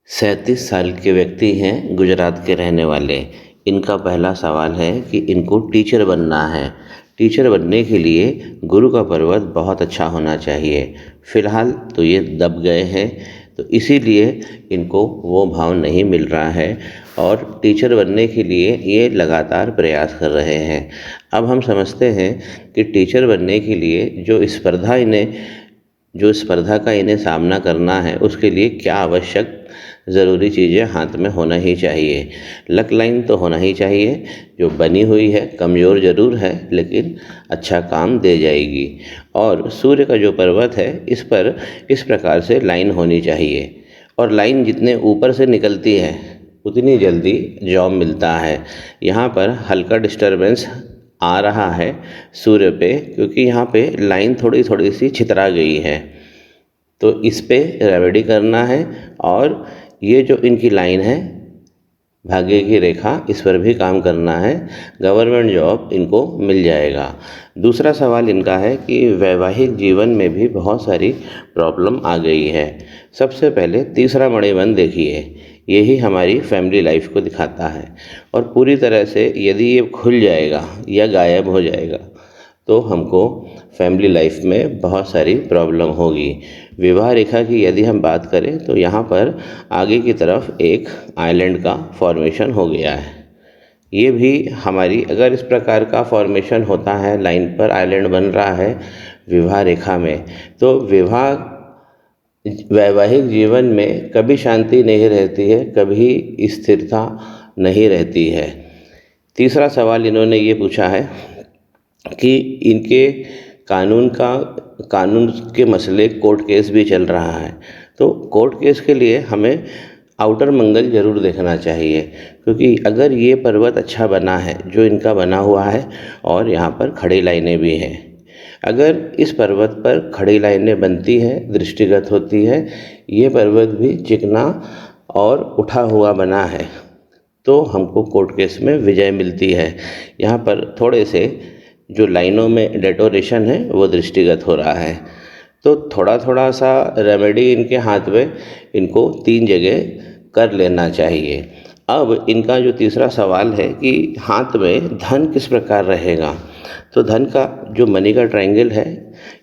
37 साल के व्यक्ति हैं, गुजरात के रहने वाले। इनका पहला सवाल है कि इनको टीचर बनना है। टीचर बनने के लिए गुरु का पर्वत बहुत अच्छा होना चाहिए। फ़िलहाल तो ये दब गए हैं, तो इसीलिए इनको वो भाव नहीं मिल रहा है और टीचर बनने के लिए ये लगातार प्रयास कर रहे हैं। अब हम समझते हैं कि टीचर बनने के लिए जो स्पर्धा का इन्हें सामना करना है, उसके लिए क्या आवश्यक ज़रूरी चीज़ें हाथ में होना ही चाहिए। लक लाइन तो होना ही चाहिए, जो बनी हुई है, कमज़ोर ज़रूर है लेकिन अच्छा काम दे जाएगी। और सूर्य का जो पर्वत है, इस पर इस प्रकार से लाइन होनी चाहिए और लाइन जितने ऊपर से निकलती है उतनी जल्दी जॉब मिलता है। यहाँ पर हल्का डिस्टरबेंस आ रहा है सूर्य पे, क्योंकि यहाँ पे लाइन थोड़ी थोड़ी सी छितरा गई है, तो इस पे रेमेडी करना है। और ये जो इनकी लाइन है, भाग्य की रेखा, इस पर भी काम करना है। गवर्नमेंट जॉब इनको मिल जाएगा। दूसरा सवाल इनका है कि वैवाहिक जीवन में भी बहुत सारी प्रॉब्लम आ गई है। सबसे पहले तीसरा मणिबंध देखिए, यही हमारी फैमिली लाइफ को दिखाता है और पूरी तरह से यदि ये खुल जाएगा या गायब हो जाएगा तो हमको फैमिली लाइफ में बहुत सारी प्रॉब्लम होगी। विवाह रेखा की यदि हम बात करें तो यहाँ पर आगे की तरफ एक आइलैंड का फॉर्मेशन हो गया है। ये भी हमारी, अगर इस प्रकार का फॉर्मेशन होता है, लाइन पर आइलैंड बन रहा है विवाह रेखा में, तो वैवाहिक जीवन में कभी शांति नहीं रहती है, कभी स्थिरता नहीं रहती है। तीसरा सवाल इन्होंने ये पूछा है कि इनके कानून के मसले, कोर्ट केस भी चल रहा है, तो कोर्ट केस के लिए हमें आउटर मंगल ज़रूर देखना चाहिए, क्योंकि अगर ये पर्वत अच्छा बना है जो इनका बना हुआ है और यहाँ पर खड़ी लाइनें भी हैं, अगर इस पर्वत पर खड़ी लाइनें बनती हैं, दृष्टिगत होती है, ये पर्वत भी चिकना और उठा हुआ बना है, तो हमको कोर्ट केस में विजय मिलती है। यहाँ पर थोड़े से जो लाइनों में डेकोरेशन है वो दृष्टिगत हो रहा है, तो थोड़ा थोड़ा सा रेमेडी इनके हाथ में इनको 3 जगह कर लेना चाहिए। अब इनका जो तीसरा सवाल है कि हाथ में धन किस प्रकार रहेगा, तो धन का जो मनी का ट्रायंगल है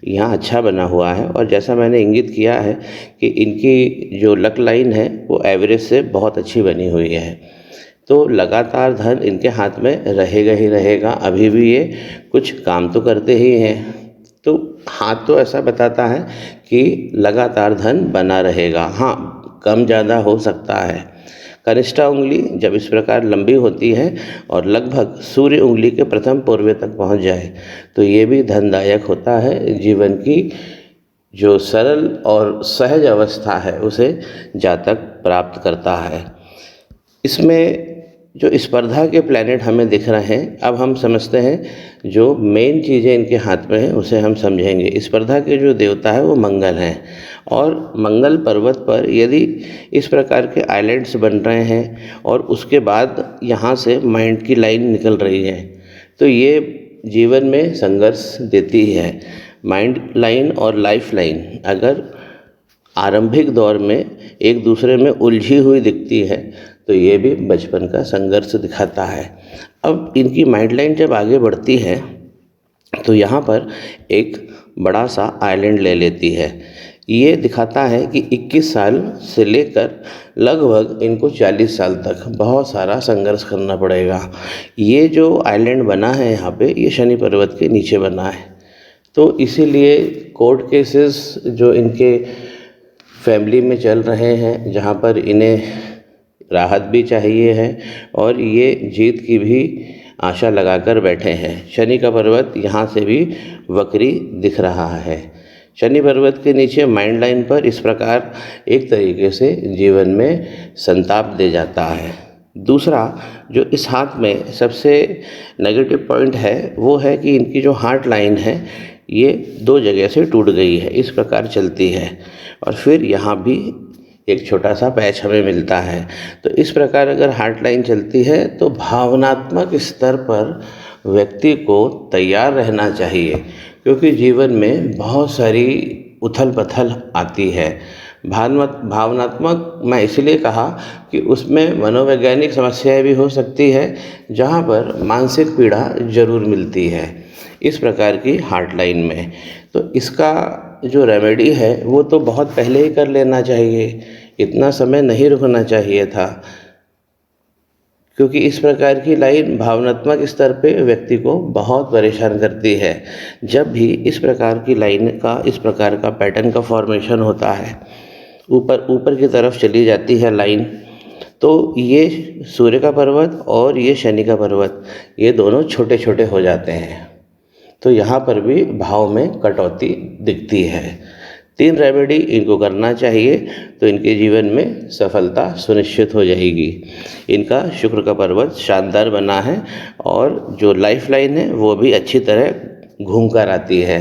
यहाँ अच्छा बना हुआ है और जैसा मैंने इंगित किया है कि इनकी जो लक लाइन है वो एवरेज से बहुत अच्छी बनी हुई है, तो लगातार धन इनके हाथ में रहेगा ही रहेगा। अभी भी ये कुछ काम तो करते ही हैं, तो हाथ तो ऐसा बताता है कि लगातार धन बना रहेगा। हाँ, कम ज़्यादा हो सकता है। कनिष्ठा उंगली जब इस प्रकार लंबी होती है और लगभग सूर्य उंगली के प्रथम पोर्वे तक पहुंच जाए तो ये भी धनदायक होता है। जीवन की जो सरल और सहज अवस्था है उसे जातक प्राप्त करता है। इसमें जो स्पर्धा के प्लैनेट हमें दिख रहे हैं, अब हम समझते हैं जो मेन चीज़ें इनके हाथ में हैं उसे हम समझेंगे। स्पर्धा के जो देवता है वो मंगल हैं और मंगल पर्वत पर यदि इस प्रकार के आइलैंड्स बन रहे हैं और उसके बाद यहाँ से माइंड की लाइन निकल रही है, तो ये जीवन में संघर्ष देती है। माइंड लाइन और लाइफ लाइन अगर आरंभिक दौर में एक दूसरे में उलझी हुई दिखती है तो ये भी बचपन का संघर्ष दिखाता है। अब इनकी माइंड लाइन जब आगे बढ़ती है तो यहाँ पर एक बड़ा सा आइलैंड ले लेती है। ये दिखाता है कि 21 साल से लेकर लगभग इनको 40 साल तक बहुत सारा संघर्ष करना पड़ेगा। ये जो आइलैंड बना है यहाँ पे, ये शनि पर्वत के नीचे बना है, तो इसीलिए कोर्ट केसेस जो इनके फैमिली में चल रहे हैं, जहाँ पर इन्हें राहत भी चाहिए है और ये जीत की भी आशा लगाकर बैठे हैं। शनि का पर्वत यहाँ से भी वक्री दिख रहा है। शनि पर्वत के नीचे माइंड लाइन पर इस प्रकार एक तरीके से जीवन में संताप दे जाता है। दूसरा जो इस हाथ में सबसे नेगेटिव पॉइंट है वो है कि इनकी जो हार्ट लाइन है ये 2 जगह से टूट गई है, इस प्रकार चलती है और फिर यहाँ भी एक छोटा सा पैच हमें मिलता है। तो इस प्रकार अगर हार्ट लाइन चलती है तो भावनात्मक स्तर पर व्यक्ति को तैयार रहना चाहिए, क्योंकि जीवन में बहुत सारी उथल पुथल आती है। भावनात्मक मैं इसलिए कहा कि उसमें मनोवैज्ञानिक समस्याएं भी हो सकती है, जहाँ पर मानसिक पीड़ा ज़रूर मिलती है इस प्रकार की हार्ट लाइन में। तो इसका जो रेमेडी है वो तो बहुत पहले ही कर लेना चाहिए, इतना समय नहीं रुकना चाहिए था, क्योंकि इस प्रकार की लाइन भावनात्मक स्तर पे व्यक्ति को बहुत परेशान करती है। जब भी इस प्रकार की लाइन का, इस प्रकार का पैटर्न का फॉर्मेशन होता है, ऊपर ऊपर की तरफ चली जाती है लाइन, तो ये सूर्य का पर्वत और ये शनि का पर्वत, ये दोनों छोटे छोटे हो जाते हैं। तो यहाँ पर भी भाव में कटौती दिखती है। 3 रेमेडी इनको करना चाहिए तो इनके जीवन में सफलता सुनिश्चित हो जाएगी। इनका शुक्र का पर्वत शानदार बना है और जो लाइफ लाइन है वो भी अच्छी तरह घूम कर आती है।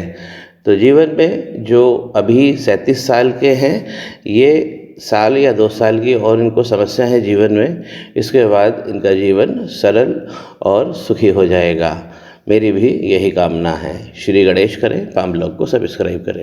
तो जीवन में जो अभी 37 साल के हैं, ये साल या 2 साल की और इनको समस्या है जीवन में, इसके बाद इनका जीवन सरल और सुखी हो जाएगा। मेरी भी यही कामना है। श्री गणेश करें, पाम ब्लॉग को सब्सक्राइब करें।